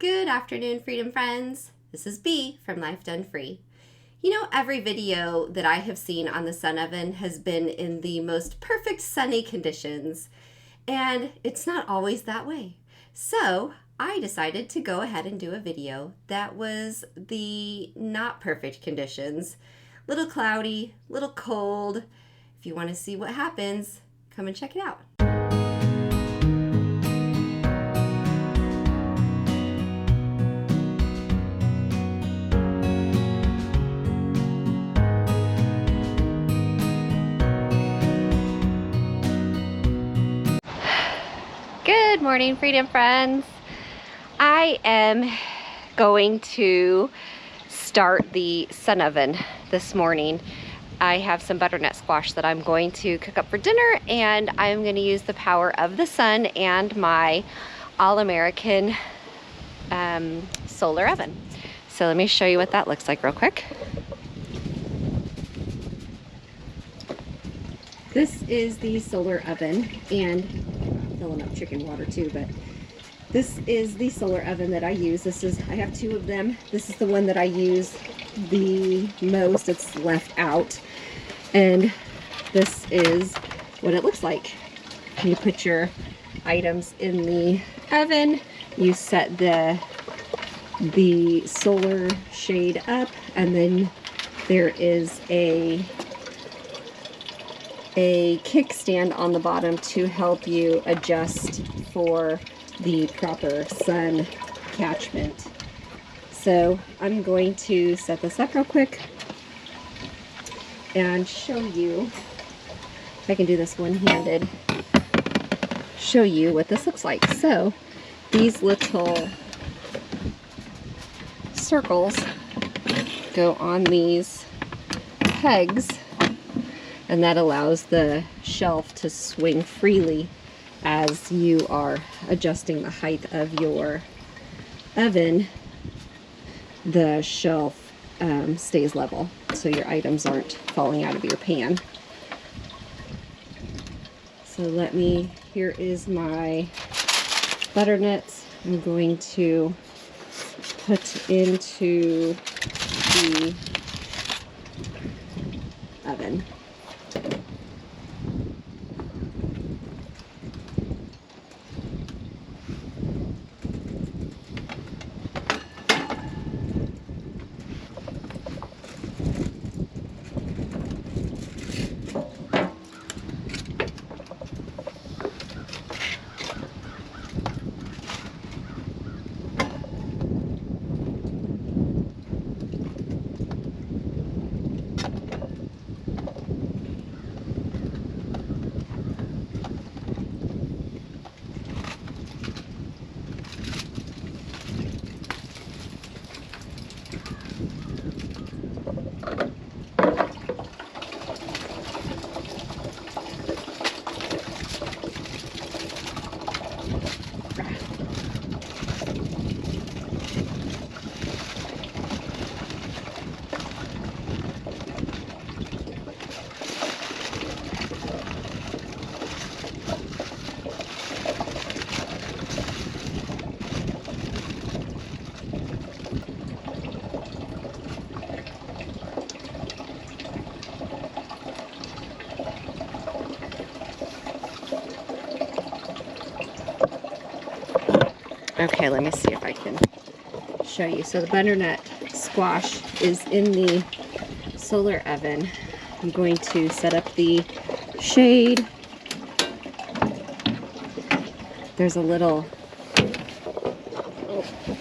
Good afternoon, Freedom Friends. This is Bee from Life Done Free. You know, every video that I have seen on the sun oven has been in the most perfect sunny conditions, and it's not always that way. So I decided to go ahead and do a video that was the not perfect conditions. Little cloudy, little cold. If you want to see what happens, come and check it out. Good morning, Freedom Friends. I am going to start the sun oven this morning. I have some butternut squash that I'm going to cook up for dinner, and I'm going to use the power of the sun and my All-American solar oven. So let me show you what that looks like real quick. This is the solar oven, and filling up chicken water too, but this is the solar oven that I use. I have two of them. This is the one that I use the most. It's left out, and this is what it looks like. You put your items in the oven, you set the solar shade up, and then there is a kickstand on the bottom to help you adjust for the proper sun catchment. So I'm going to set this up real quick and show you, if I can do this one-handed, show you what this looks like. So these little circles go on these pegs, and that allows the shelf to swing freely as you are adjusting the height of your oven. The shelf stays level, so your items aren't falling out of your pan. So here is my butternuts. I'm going to put into the oven. Okay, let me see if I can show you. So the butternut squash is in the solar oven. I'm going to set up the shade. There's a little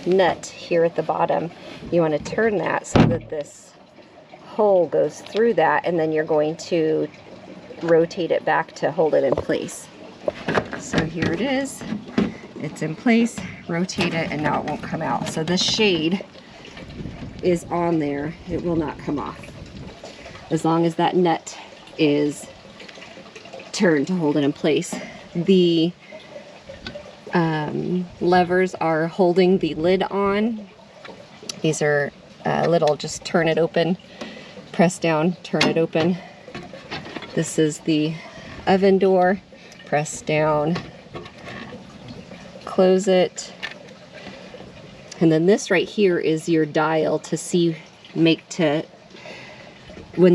nut here at the bottom. You want to turn that so that this hole goes through that, and then you're going to rotate it back to hold it in place. So here it is. It's in place. Rotate it, and now it won't come out. So this shade is on there. It will not come off as long as that nut is turned to hold it in place. The levers are holding the lid on. These are little, just turn it open, press down, turn it open. This is the oven door. Press down, close it. And then this right here is your dial to see, when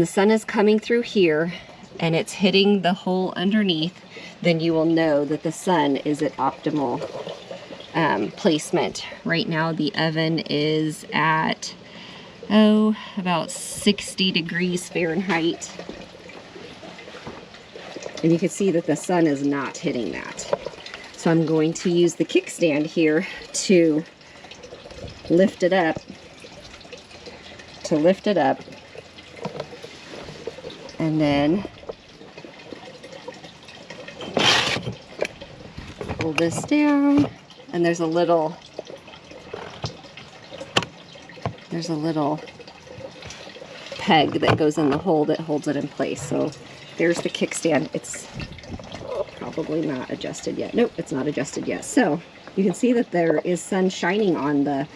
the sun is coming through here and it's hitting the hole underneath, then you will know that the sun is at optimal placement. Right now the oven is at, about 60 degrees Fahrenheit. And you can see that the sun is not hitting that. So I'm going to use the kickstand here to lift it up, and then pull this down, and there's a little peg that goes in the hole that holds it in place. So there's the kickstand. It's probably not adjusted yet. Nope, it's not adjusted yet. So you can see that there is sun shining on the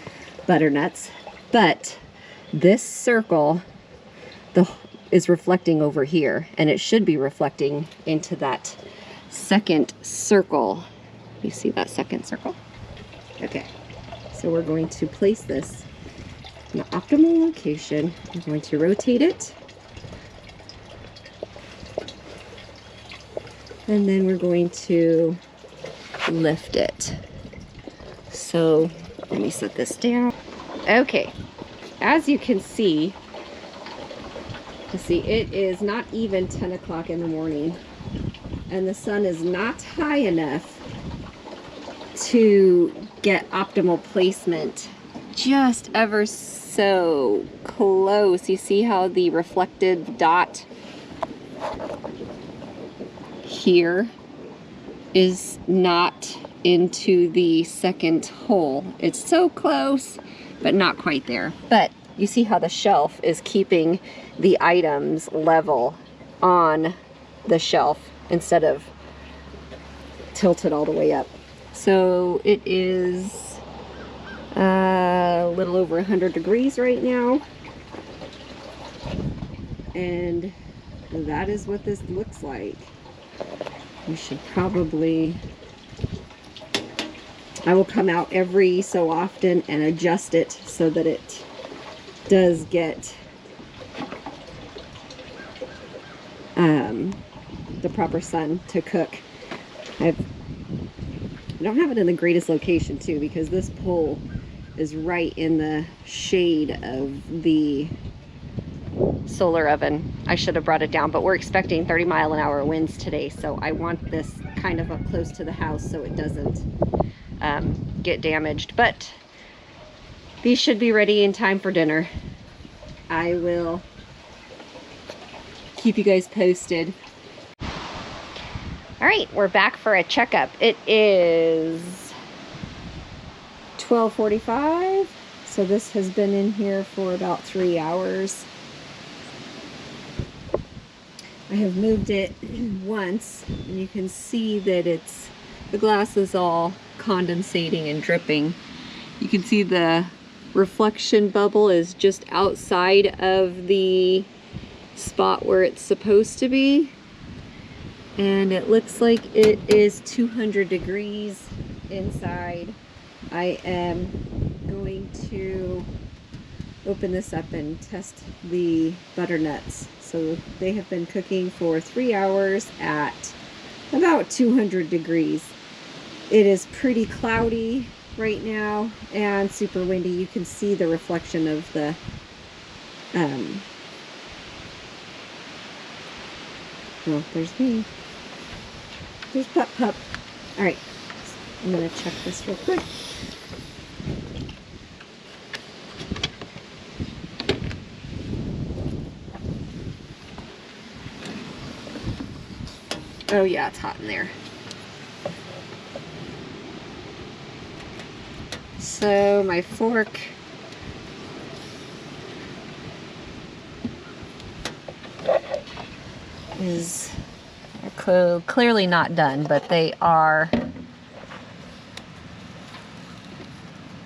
butternuts, but this circle is reflecting over here, and it should be reflecting into that second circle. You see that second circle? Okay, so we're going to place this in the optimal location. I'm going to rotate it, and then we're going to lift it. So let me set this down. Okay, as you can see, it is not even 10 o'clock in the morning, and the sun is not high enough to get optimal placement. Just ever so close. You see how the reflected dot here is not into the second hole. It's so close, but not quite there. But you see how the shelf is keeping the items level on the shelf instead of tilted all the way up. So it is a little over 100 degrees right now, and that is what this looks like. You should probably, I will come out every so often and adjust it so that it does get the proper sun to cook. I don't have it in the greatest location too, because this pole is right in the shade of the solar oven. I should have brought it down, but we're expecting 30-mile-an-hour winds today, so I want this kind of up close to the house so it doesn't get damaged. But these should be ready in time for dinner. I will keep you guys posted. All right, we're back for a checkup. It is 12:45, so this has been in here for about 3 hours. I have moved it once, and you can see that the glass is all condensating and dripping. You can see the reflection bubble is just outside of the spot where it's supposed to be, and it looks like it is 200 degrees inside. I am going to open this up and test the butternuts. So they have been cooking for 3 hours at about 200 degrees. It is pretty cloudy right now and super windy. You can see the reflection of the well, there's me. There's Pup Pup. All right, I'm gonna check this real quick. Oh yeah, it's hot in there. So my fork is clearly not done, but they are,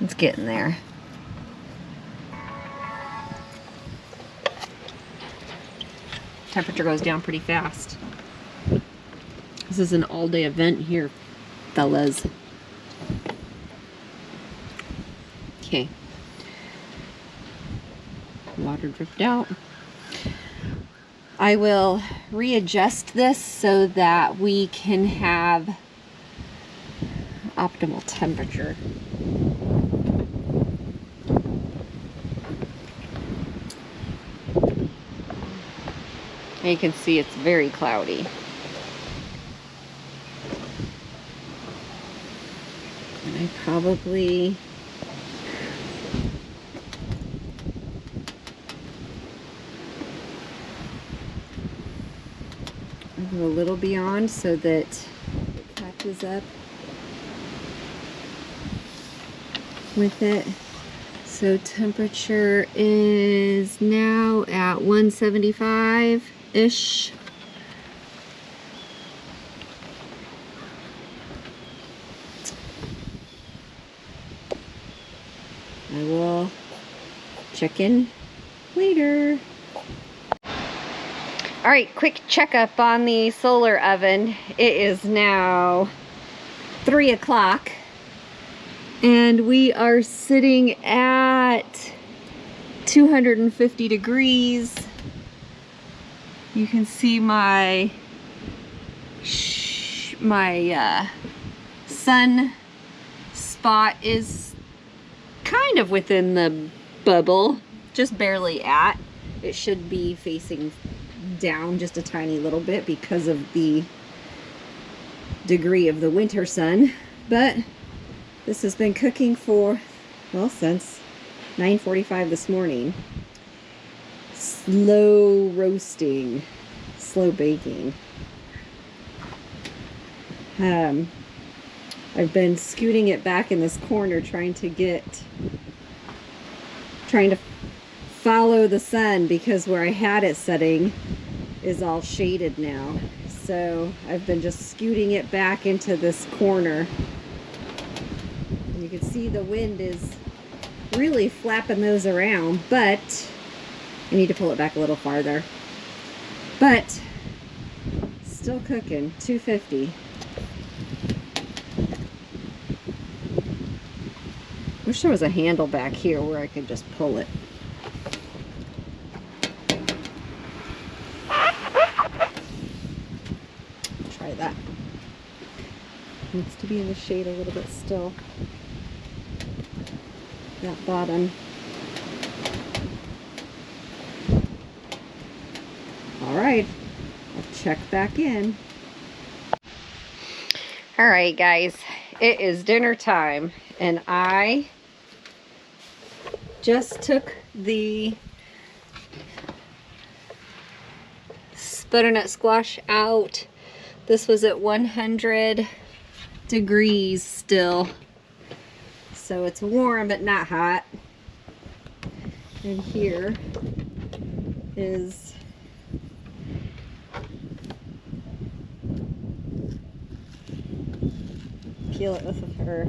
it's getting there. Temperature goes down pretty fast. This is an all-day event here, fellas. Okay. Water dripped out. I will readjust this so that we can have optimal temperature. And you can see it's very cloudy. And I probably go a little beyond so that it catches up with it. So temperature is now at 175-ish. I will check in later. All right, quick checkup on the solar oven. It is now 3 o'clock and we are sitting at 250 degrees. You can see my sun spot is kind of within the bubble, just barely at. It should be facing down just a tiny little bit because of the degree of the winter sun, but this has been cooking for, well, since 9:45 this morning. Slow roasting, slow baking. I've been scooting it back in this corner trying to follow the sun, because where I had it setting is all shaded now. So I've been just scooting it back into this corner. And you can see the wind is really flapping those around, but I need to pull it back a little farther. But still cooking, 250. Wish there was a handle back here where I could just pull it. Try that. Needs to be in the shade a little bit still. That bottom. All right, I'll check back in. All right, guys, it is dinner time, and I just took the butternut squash out. This was at 100 degrees still, so it's warm but not hot. And here is peel it with her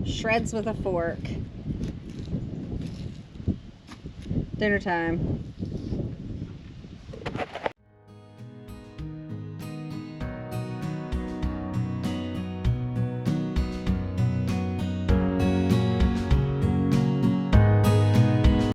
shreds with a fork. Dinner time.